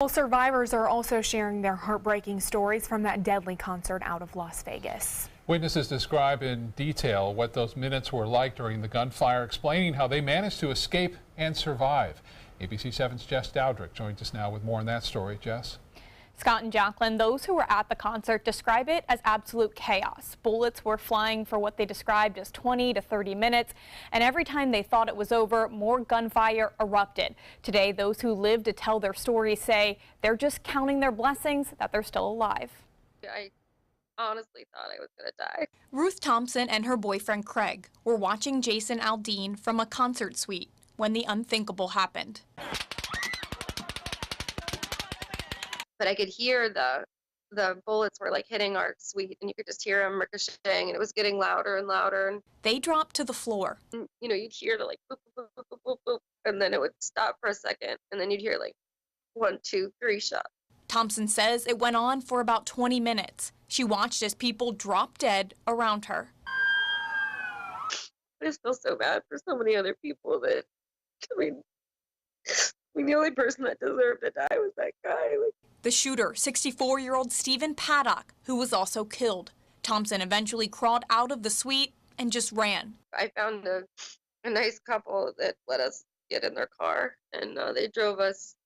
Well, survivors are also sharing their heartbreaking stories from that deadly concert out of Las Vegas. Witnesses describe in detail what those minutes were like during the gunfire, explaining how they managed to escape and survive. ABC 7's Jess Dowdrick joins us now with more on that story. Jess? Scott and Jacqueline, those who were at the concert describe it as absolute chaos. Bullets were flying for what they described as 20 to 30 minutes, and every time they thought it was over, more gunfire erupted. Today, those who lived to tell their stories say they're just counting their blessings that they're still alive. I honestly thought I was going to die. Ruth Thompson and her boyfriend Craig were watching Jason Aldean from a concert suite when the unthinkable happened. But I could hear the bullets were like hitting our suite, and you could just hear them ricocheting, and it was getting louder and louder. And they dropped to the floor. And, you know, you'd hear the like boop, boop, boop, boop, boop, boop, and then it would stop for a second, and then you'd hear like 1, 2, 3 shots. Thompson says it went on for about 20 minutes. She watched as people dropped dead around her. I just feel so bad for so many other people that, I mean, the only person that deserved to die was that guy. The shooter, 64-year-old Stephen Paddock, who was also killed. Thompson eventually crawled out of the suite and just ran. I found a nice couple that let us get in their car, and they drove us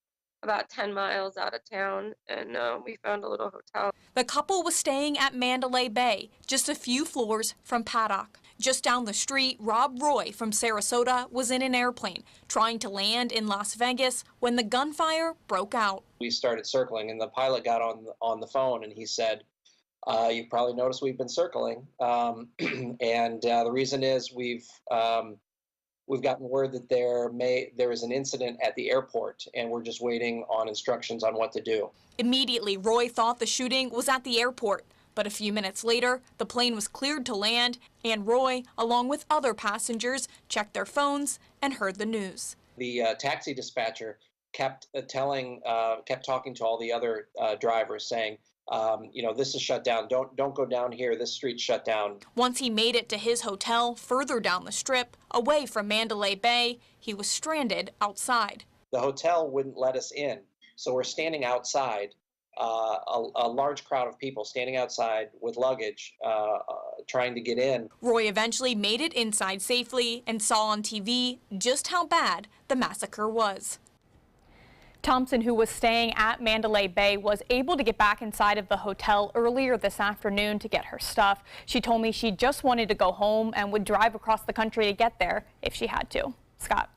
about 10 miles out of town, and we found a little hotel. The couple was staying at Mandalay Bay, just a few floors from Paddock. Just down the street, Rob Roy from Sarasota was in an airplane trying to land in Las Vegas when the gunfire broke out. We started circling, and the pilot got on the phone, and he said, "You probably noticed we've been circling, and the reason is we've gotten word that there is an incident at the airport, and we're just waiting on instructions on what to do." Immediately, Roy thought the shooting was at the airport. But a few minutes later, the plane was cleared to land, and Roy, along with other passengers, checked their phones and heard the news. The taxi dispatcher kept talking to all the other drivers, saying, you know, this is shut down. Don't go down here. This street's shut down. Once he made it to his hotel further down the strip, away from Mandalay Bay, he was stranded outside. The hotel wouldn't let us in, so we're standing outside. A large crowd of people standing outside with luggage trying to get in. Roy eventually made it inside safely and saw on TV just how bad the massacre was. Thompson, who was staying at Mandalay Bay, was able to get back inside of the hotel earlier this afternoon to get her stuff. She told me she just wanted to go home and would drive across the country to get there if she had to. Scott.